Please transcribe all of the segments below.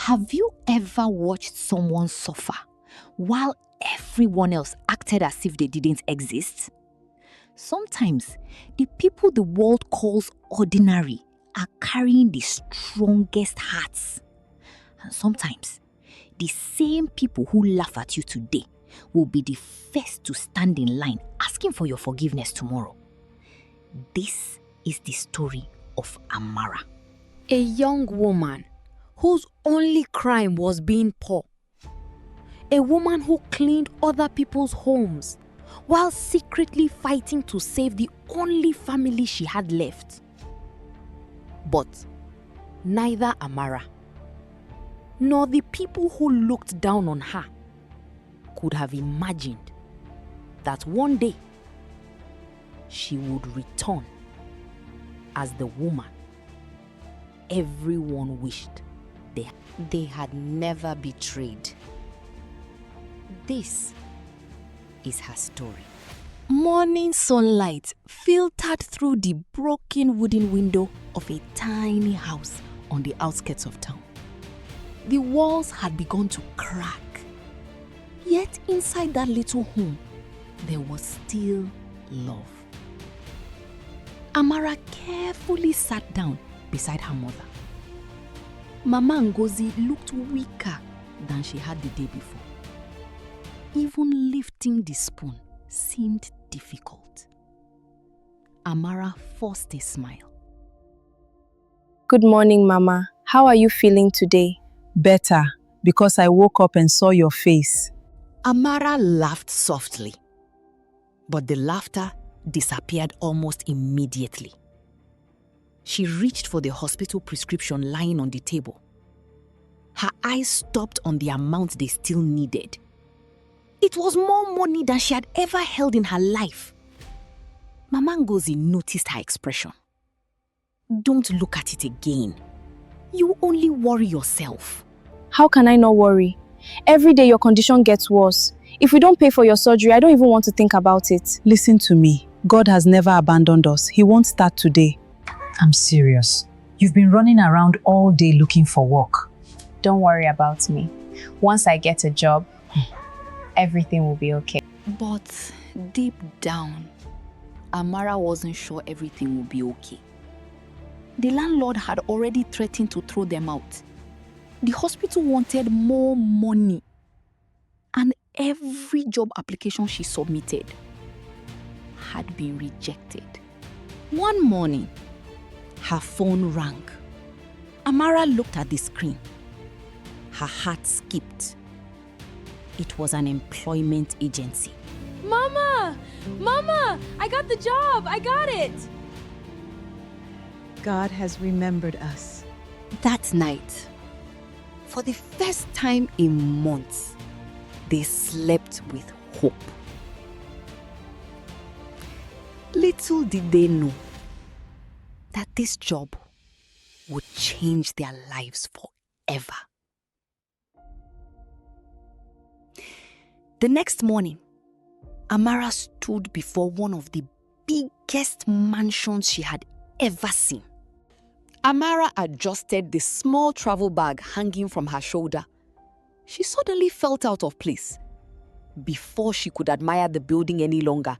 Have you ever watched someone suffer while everyone else acted as if they didn't exist? Sometimes the people the world calls ordinary are carrying the strongest hearts. And sometimes the same people who laugh at you today will be the first to stand in line asking for your forgiveness tomorrow. This is the story of Amara. A young woman whose only crime was being poor. A woman who cleaned other people's homes while secretly fighting to save the only family she had left. But neither Amara nor the people who looked down on her could have imagined that one day she would return as the woman everyone wished they had never betrayed. This is her story. Morning sunlight filtered through the broken wooden window of a tiny house on the outskirts of town. The walls had begun to crack. Yet inside that little home, there was still love. Amara carefully sat down beside her mother. Mama Ngozi looked weaker than she had the day before. Even lifting the spoon seemed difficult. Amara forced a smile. Good morning, Mama. How are you feeling today? Better, because I woke up and saw your face. Amara laughed softly, but the laughter disappeared almost immediately. She reached for the hospital prescription lying on the table. Her eyes stopped on the amount they still needed. It was more money than she had ever held in her life. Mama Ngozi noticed her expression. Don't look at it again. You only worry yourself. How can I not worry? Every day your condition gets worse. If we don't pay for your surgery, I don't even want to think about it. Listen to me. God has never abandoned us. He won't start today. I'm serious. You've been running around all day looking for work. Don't worry about me. Once I get a job, everything will be okay. But deep down, Amara wasn't sure everything would be okay. The landlord had already threatened to throw them out. The hospital wanted more money. And every job application she submitted had been rejected. One morning, her phone rang. Amara looked at the screen. Her heart skipped. It was an employment agency. Mama! Mama! I got the job! I got it! God has remembered us. That night, for the first time in months, they slept with hope. Little did they know that this job would change their lives forever. The next morning, Amara stood before one of the biggest mansions she had ever seen. Amara adjusted the small travel bag hanging from her shoulder. She suddenly felt out of place. Before she could admire the building any longer,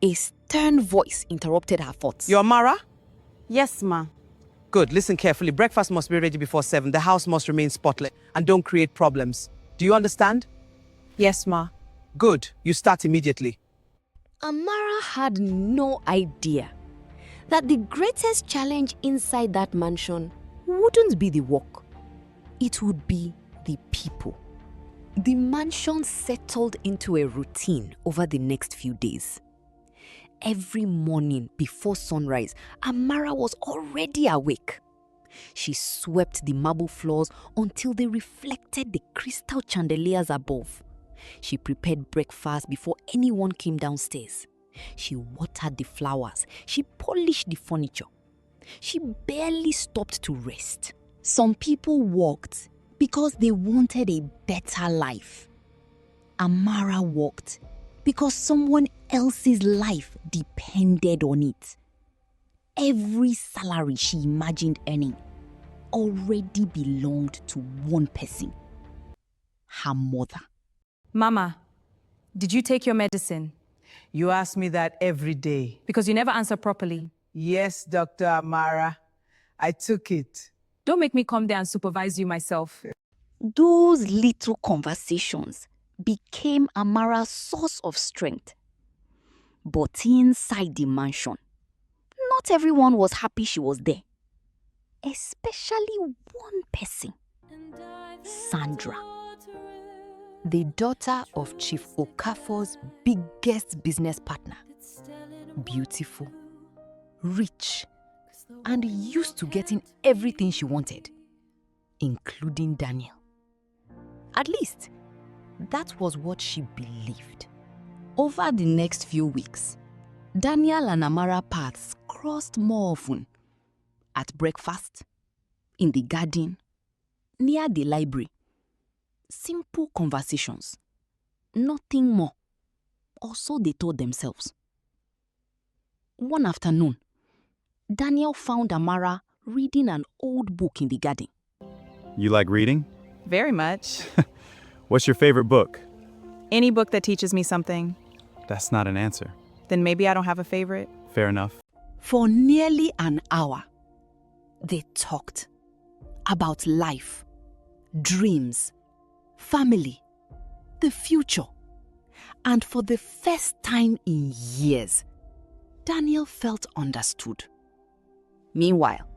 a stern voice interrupted her thoughts. You Amara? Yes, Ma. Good, listen carefully. Breakfast must be ready before 7. The house must remain spotless and don't create problems. Do you understand? Yes, Ma. Good, you start immediately. Amara had no idea that the greatest challenge inside that mansion wouldn't be the work. It would be the people. The mansion settled into a routine over the next few days. Every morning before sunrise, Amara was already awake. She swept the marble floors until they reflected the crystal chandeliers above. She prepared breakfast before anyone came downstairs. She watered the flowers. She polished the furniture. She barely stopped to rest. Some people worked because they wanted a better life. Amara worked because someone else's life depended on it. Every salary she imagined earning already belonged to one person, her mother. Mama, did you take your medicine? You ask me that every day. Because you never answer properly. Yes, Dr. Amara. I took it. Don't make me come there and supervise you myself. Those little conversations became Amara's source of strength. But inside the mansion, not everyone was happy she was there. Especially one person, Sandra. The daughter of Chief Okafor's biggest business partner. Beautiful, rich, and used to getting everything she wanted, including Daniel. At least, that was what she believed. Over the next few weeks, Daniel and Amara paths crossed more often. At breakfast, in the garden, near the library. Simple conversations. Nothing more. Or so they told themselves. One afternoon, Daniel found Amara reading an old book in the garden. You like reading? Very much. What's your favorite book? Any book that teaches me something. That's not an answer. Then maybe I don't have a favorite. Fair enough. For nearly an hour, they talked about life, dreams, family, the future. And for the first time in years, Daniel felt understood. Meanwhile,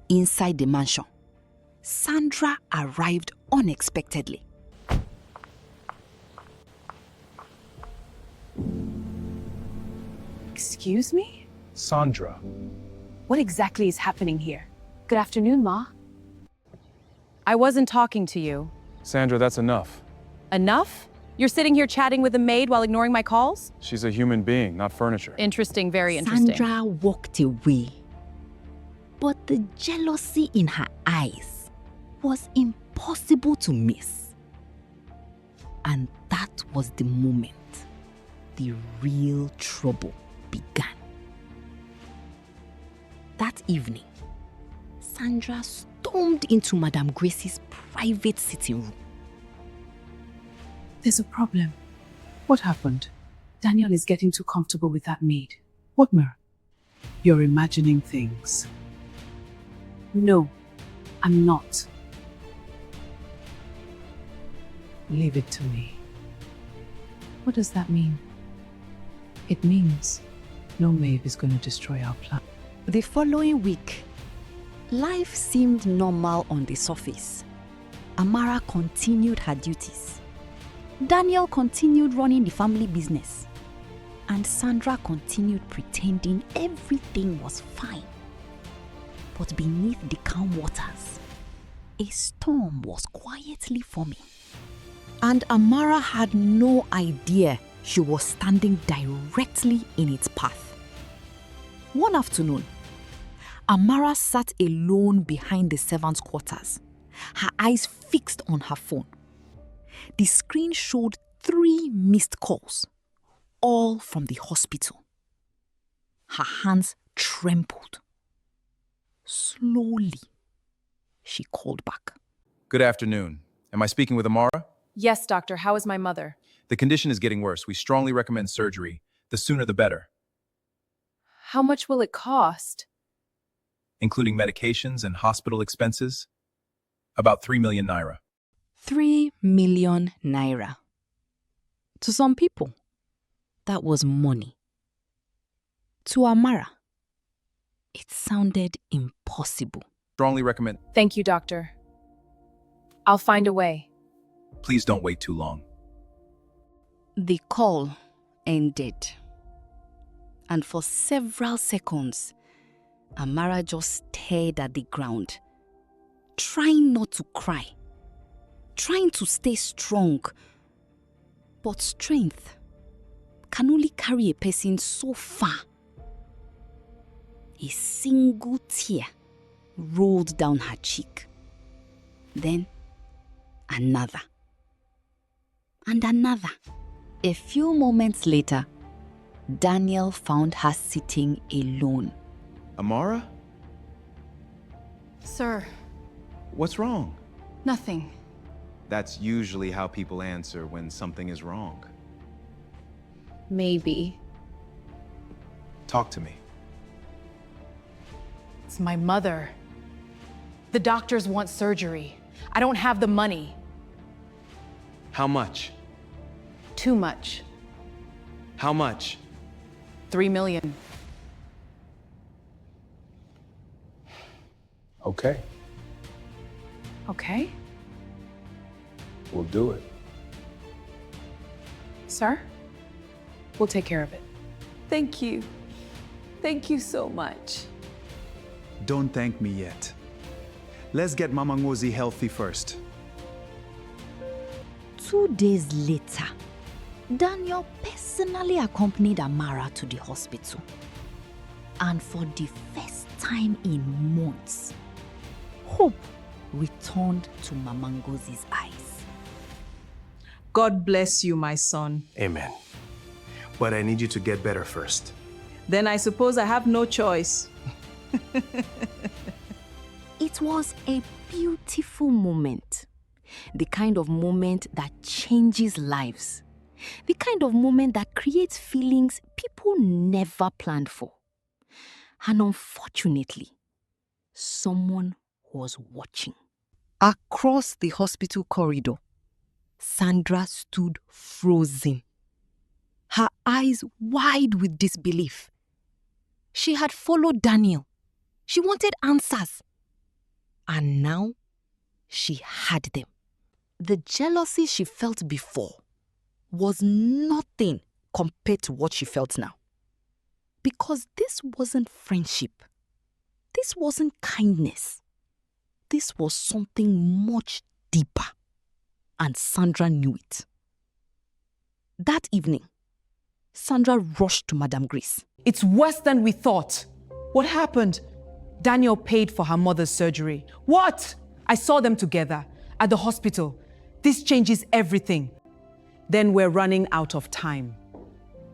inside the mansion, Sandra arrived unexpectedly. Excuse me? Sandra. What exactly is happening here? Good afternoon, Ma. I wasn't talking to you. Sandra, that's enough. Enough? You're sitting here chatting with a maid while ignoring my calls? She's a human being, not furniture. Interesting, very interesting. Sandra walked away. But the jealousy in her eyes was impossible to miss. And that was the moment the real trouble began. That evening, Sandra stormed into Madame Grace's private sitting room. There's a problem. What happened? Daniel is getting too comfortable with that maid. What, Mara? You're imagining things. No, I'm not. Leave it to me. What does that mean? It means no Maeve is going to destroy our plan. The following week, life seemed normal on the surface. Amara continued her duties. Daniel continued running the family business. And Sandra continued pretending everything was fine. But beneath the calm waters, a storm was quietly forming. And Amara had no idea she was standing directly in its path. One afternoon, Amara sat alone behind the servants' quarters, her eyes fixed on her phone. The screen showed 3 missed calls, all from the hospital. Her hands trembled. Slowly, she called back. Good afternoon. Am I speaking with Amara? Yes, doctor. How is my mother? The condition is getting worse. We strongly recommend surgery. The sooner the better. How much will it cost? Including medications and hospital expenses? About 3 million naira. 3 million naira. To some people, that was money. To Amara, it sounded impossible. Strongly recommend. Thank you, doctor. I'll find a way. Please don't wait too long. The call ended. And for several seconds, Amara just stared at the ground, trying not to cry, trying to stay strong. But strength can only carry a person so far. A single tear rolled down her cheek. Then another. And another. A few moments later, Daniel found her sitting alone. Amara? Sir, What's wrong? Nothing. That's usually how people answer when something is wrong. Maybe. Talk to me. It's my mother. The doctors want surgery. I don't have the money. How much? Too much. How much? 3 million. Okay, Okay. we'll do it. Sir? We'll take care of it. Thank you. Thank you so much. Don't thank me yet. Let's get Mama Ngozi healthy first. 2 days later, Daniel personally accompanied Amara to the hospital. And for the first time in months, hope returned to Mama Ngozi's eyes. God bless you, my son. Amen. But I need you to get better first. Then I suppose I have no choice. It was a beautiful moment. The kind of moment that changes lives. The kind of moment that creates feelings people never planned for. And unfortunately, someone was watching. Across the hospital corridor, Sandra stood frozen, her eyes wide with disbelief. She had followed Daniel. She wanted answers. And now, she had them. The jealousy she felt before was nothing compared to what she felt now. Because this wasn't friendship. This wasn't kindness. This was something much deeper. And Sandra knew it. That evening, Sandra rushed to Madame Grace. It's worse than we thought. What happened? Daniel paid for her mother's surgery. What? I saw them together at the hospital. This changes everything. Then we're running out of time.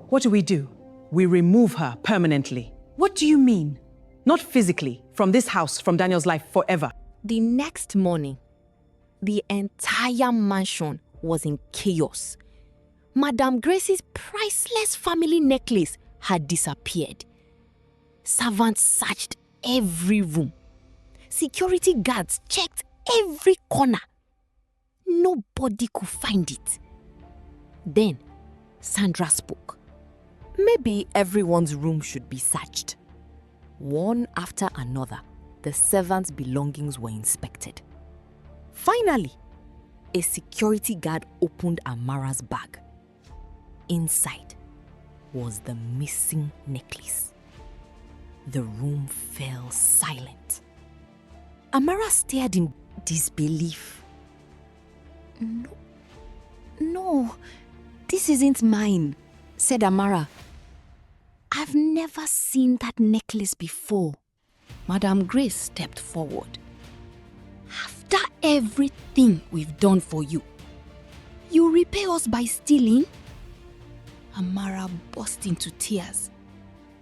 What do? We remove her permanently. What do you mean? Not physically, from this house, from Daniel's life forever. The next morning, the entire mansion was in chaos. Madame Grace's priceless family necklace had disappeared. Servants searched every room. Security guards checked every corner. Nobody could find it. Then, Sandra spoke. Maybe everyone's room should be searched. One after another, the servants' belongings were inspected. Finally, a security guard opened Amara's bag. Inside was the missing necklace. The room fell silent. Amara stared in disbelief. No, this isn't mine, said Amara. I've never seen that necklace before. Madame Grace stepped forward. After everything we've done for you, you repay us by stealing? Amara burst into tears.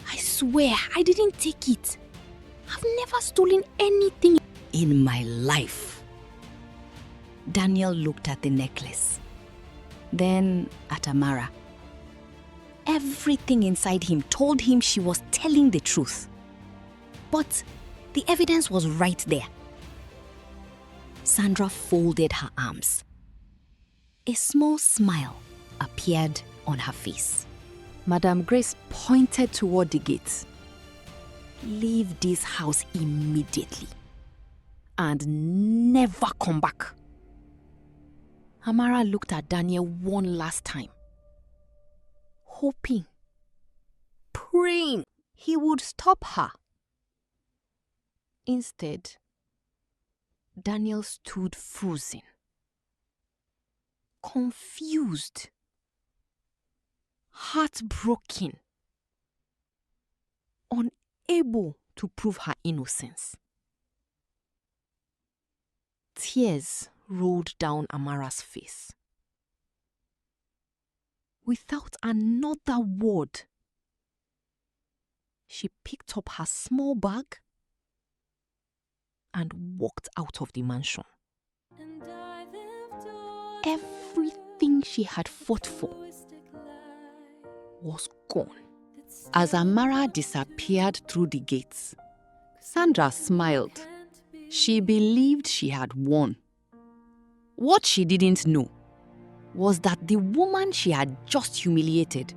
I swear I didn't take it. I've never stolen anything in my life. Daniel looked at the necklace, then at Amara. Everything inside him told him she was telling the truth. But the evidence was right there. Sandra folded her arms. A small smile appeared on her face. Madame Grace pointed toward the gate. Leave this house immediately and never come back. Amara looked at Daniel one last time, hoping, praying he would stop her. Instead, Daniel stood frozen, confused, heartbroken, unable to prove her innocence. Tears rolled down Amara's face. Without another word, she picked up her small bag and walked out of the mansion. Everything she had fought for was gone. As Amara disappeared through the gates, Sandra smiled. She believed she had won. What she didn't know was that the woman she had just humiliated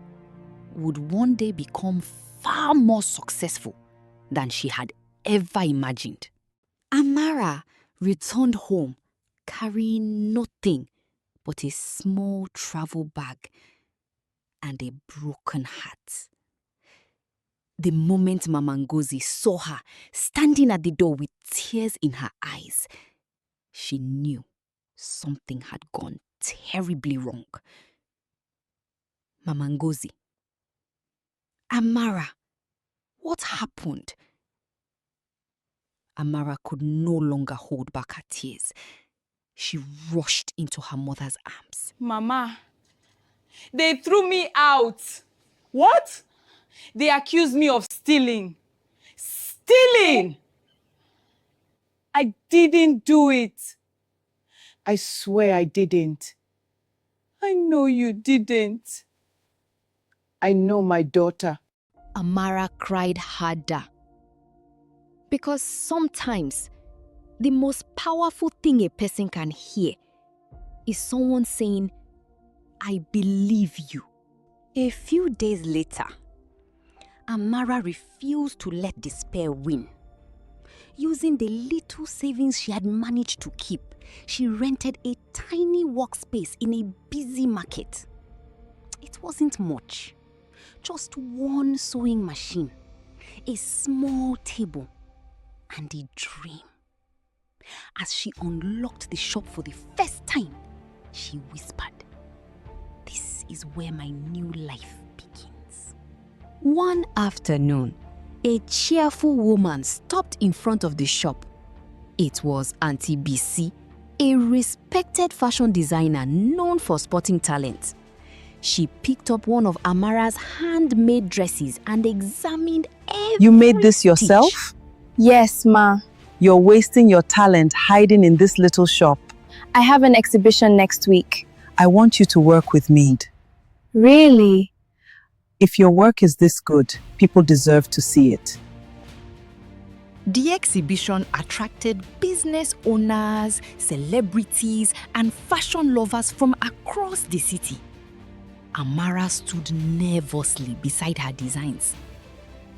would one day become far more successful than she had ever imagined. Amara returned home carrying nothing but a small travel bag and a broken heart. The moment Mama Ngozi saw her standing at the door with tears in her eyes, she knew something had gone terribly wrong. Mama Ngozi, Amara, what happened? Amara could no longer hold back her tears. She rushed into her mother's arms. Mama, they threw me out. What? They accused me of stealing. Stealing! I didn't do it. I swear I didn't. I know you didn't. I know my daughter. Amara cried harder. Because sometimes the most powerful thing a person can hear is someone saying, "I believe you." A few days later, Amara refused to let despair win. Using the little savings she had managed to keep, she rented a tiny workspace in a busy market. It wasn't much. Just one sewing machine, a small table, and a dream. As she unlocked the shop for the first time, she whispered, "This is where my new life begins." One afternoon, a cheerful woman stopped in front of the shop. It was Auntie BC, a respected fashion designer known for sporting talent. She picked up one of Amara's handmade dresses and examined every You made this yourself? stitch. Yes, Ma. You're wasting your talent hiding in this little shop. I have an exhibition next week. I want you to work with Maid. Really? If your work is this good, people deserve to see it. The exhibition attracted business owners, celebrities, and fashion lovers from across the city. Amara stood nervously beside her designs.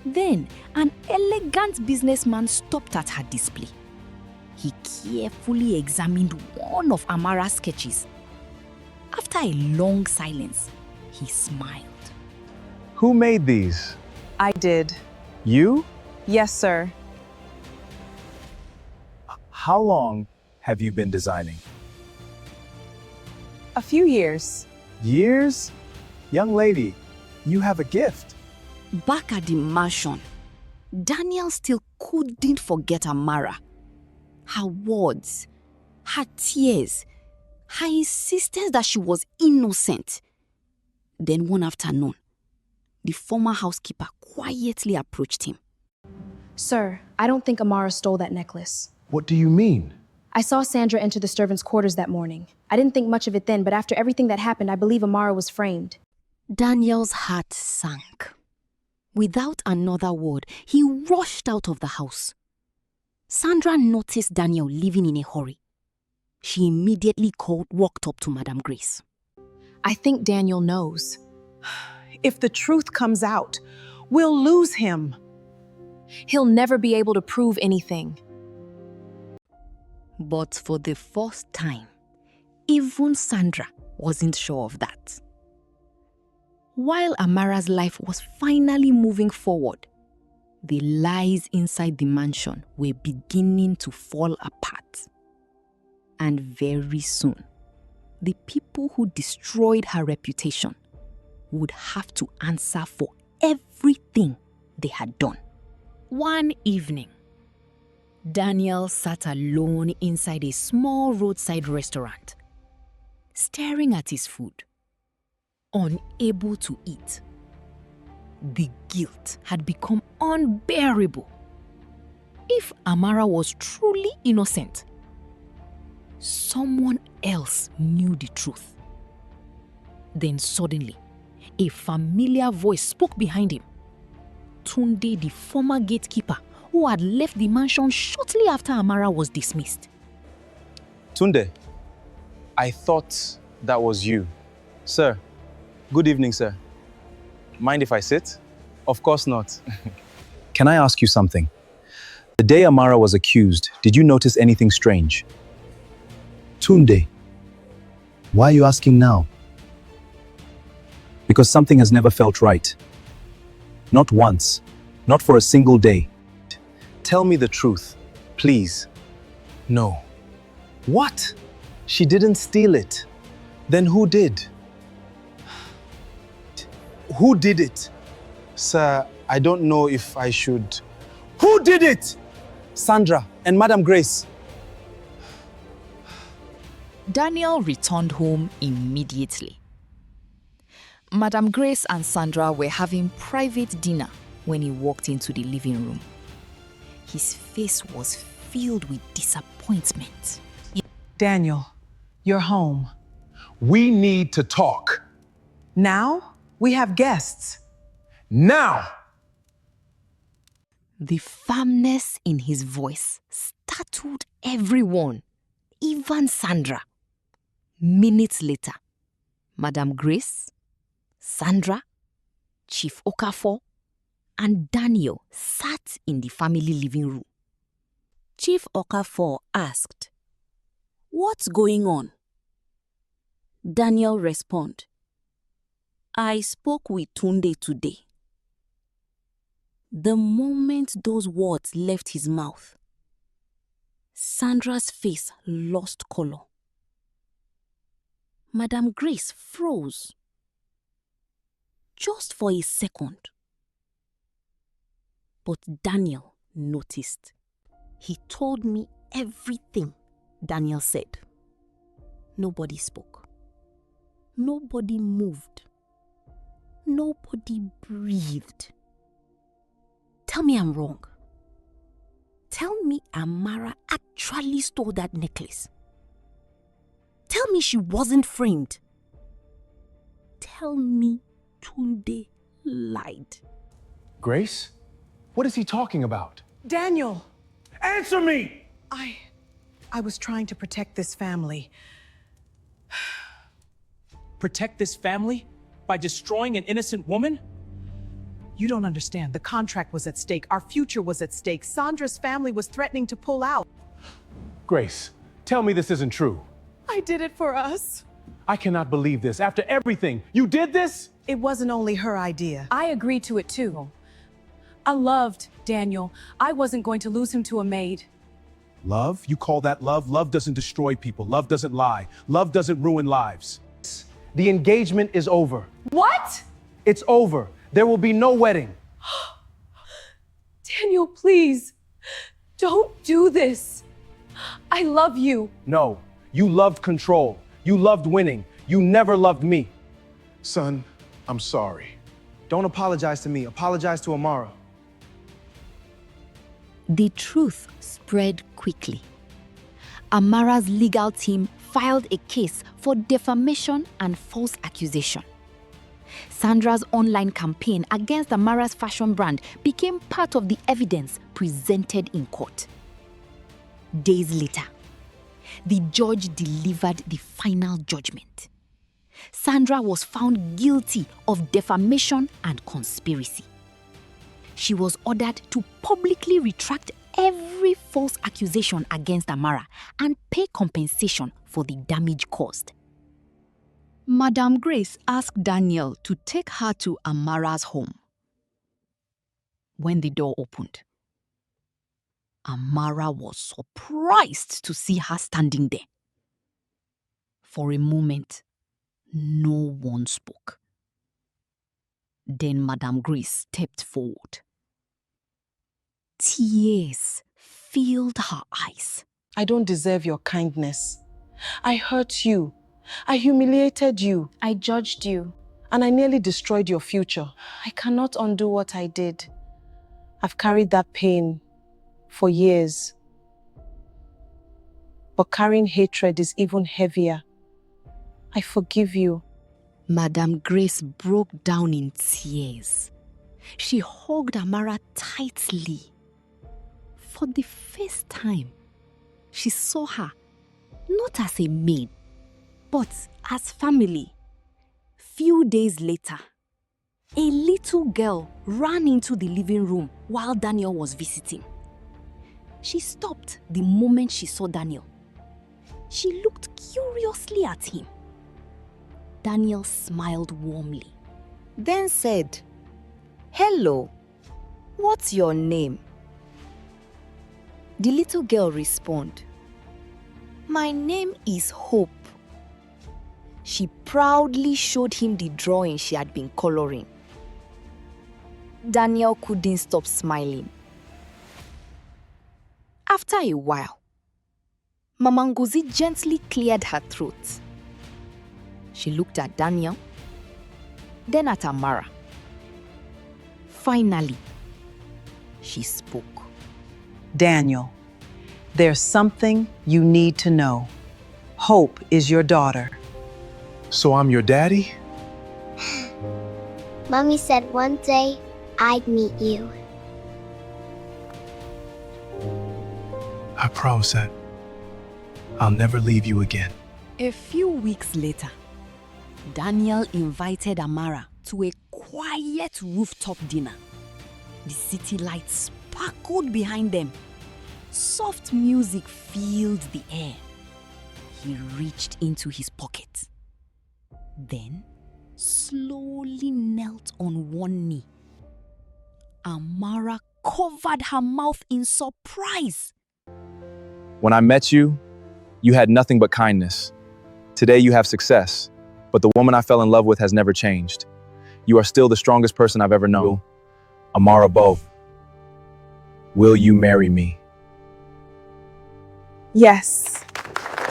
Then, an elegant businessman stopped at her display. He carefully examined one of Amara's sketches. After a long silence, he smiled. Who made these? I did. You? Yes, sir. How long have you been designing? A few years. Years? Young lady, you have a gift. Back at the mansion, Daniel still couldn't forget Amara. Her words, her tears, her insistence that she was innocent. Then one afternoon, the former housekeeper quietly approached him. Sir, I don't think Amara stole that necklace. What do you mean? I saw Sandra enter the servants' quarters that morning. I didn't think much of it then, but after everything that happened, I believe Amara was framed. Daniel's heart sank. Without another word, he rushed out of the house. Sandra noticed Daniel leaving in a hurry. She immediately walked up to Madame Grace. I think Daniel knows. If the truth comes out, we'll lose him. He'll never be able to prove anything. But for the first time, even Sandra wasn't sure of that. While Amara's life was finally moving forward, the lies inside the mansion were beginning to fall apart. And very soon, the people who destroyed her reputation would have to answer for everything they had done. One evening, Daniel sat alone inside a small roadside restaurant, staring at his food, unable to eat. The guilt had become unbearable. If Amara was truly innocent, someone else knew the truth. Then suddenly, a familiar voice spoke behind him. Tunde, the former gatekeeper who had left the mansion shortly after Amara was dismissed. Tunde, I thought that was you. Sir, good evening, sir. Mind if I sit? Of course not. Can I ask you something? The day Amara was accused, did you notice anything strange? Tunde, why are you asking now? Because something has never felt right. Not once. Not for a single day. Tell me the truth, please. No. What? She didn't steal it. Then who did? Who did it? Sir, I don't know if I should. Who did it? Sandra and Madam Grace. Daniel returned home immediately. Madam Grace and Sandra were having private dinner when he walked into the living room. His face was filled with disappointment. Daniel, you're home. We need to talk. Now we have guests. Now! The firmness in his voice startled everyone, even Sandra. Minutes later, Madam Grace, Sandra, Chief Okafor, and Daniel sat in the family living room. Chief Okafor asked, "What's going on?" Daniel responded, "I spoke with Tunde today." The moment those words left his mouth, Sandra's face lost color. Madam Grace froze. Just for a second. But Daniel noticed. He told me everything, Daniel said. Nobody spoke. Nobody moved. Nobody breathed. Tell me I'm wrong. Tell me Amara actually stole that necklace. Tell me she wasn't framed. Tell me Tunde lied. Grace? What is he talking about? Daniel! Answer me! I was trying to protect this family. Protect this family? By destroying an innocent woman? You don't understand. The contract was at stake. Our future was at stake. Sandra's family was threatening to pull out. Grace, tell me this isn't true. I did it for us. I cannot believe this. After everything, you did this? It wasn't only her idea. I agreed to it too. I loved Daniel. I wasn't going to lose him to a maid. Love? You call that love? Love doesn't destroy people. Love doesn't lie. Love doesn't ruin lives. The engagement is over. What? It's over. There will be no wedding. Daniel, please. Don't do this. I love you. No, you loved control. You loved winning. You never loved me. Son, I'm sorry. Don't apologize to me. Apologize to Amara. The truth spread quickly. Amara's legal team filed a case for defamation and false accusation. Sandra's online campaign against Amara's fashion brand became part of the evidence presented in court. Days later, the judge delivered the final judgment. Sandra was found guilty of defamation and conspiracy. She was ordered to publicly retract every false accusation against Amara and pay compensation for the damage caused. Madam Grace asked Daniel to take her to Amara's home. When the door opened, Amara was surprised to see her standing there. For a moment, no one spoke. Then Madam Grace stepped forward. Tears filled her eyes. I don't deserve your kindness. I hurt you. I humiliated you. I judged you. And I nearly destroyed your future. I cannot undo what I did. I've carried that pain for years. But carrying hatred is even heavier. I forgive you. Madame Grace broke down in tears. She hugged Amara tightly. For the first time, she saw her not as a maid, but as family. Few days later, a little girl ran into the living room while Daniel was visiting. She stopped the moment she saw Daniel. She looked curiously at him. Daniel smiled warmly, then said, "Hello, what's your name?" The little girl responded, "My name is Hope." She proudly showed him the drawing she had been coloring. Daniel couldn't stop smiling. After a while, Mama Ngozi gently cleared her throat. She looked at Daniel, then at Amara. Finally, she spoke. Daniel, there's something you need to know. Hope is your daughter. So I'm your daddy? Mommy said one day I'd meet you. I promise that I'll never leave you again. A few weeks later, Daniel invited Amara to a quiet rooftop dinner. The city lights sparkled behind them. Soft music filled the air. He reached into his pocket. Then, slowly knelt on one knee. Amara covered her mouth in surprise. When I met you, you had nothing but kindness. Today you have success, but the woman I fell in love with has never changed. You are still the strongest person I've ever known. Amara Bo, will you marry me? Yes.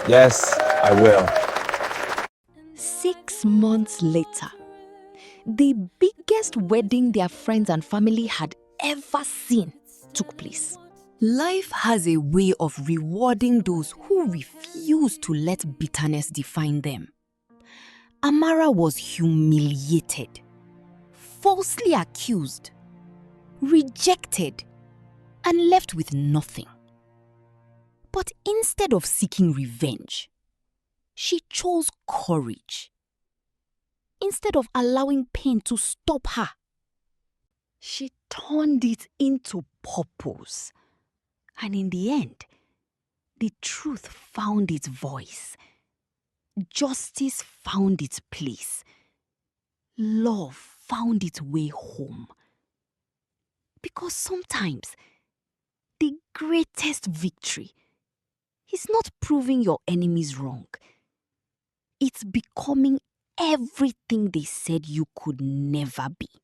Yes, I will. 6 months later, the biggest wedding their friends and family had ever seen took place. Life has a way of rewarding those who refuse to let bitterness define them. Amara was humiliated, falsely accused, rejected, and left with nothing. But instead of seeking revenge, she chose courage. Instead of allowing pain to stop her, she turned it into purpose. And in the end, the truth found its voice. Justice found its place. Love found its way home. Because sometimes the greatest victory is not proving your enemies wrong. It's becoming everything they said you could never be.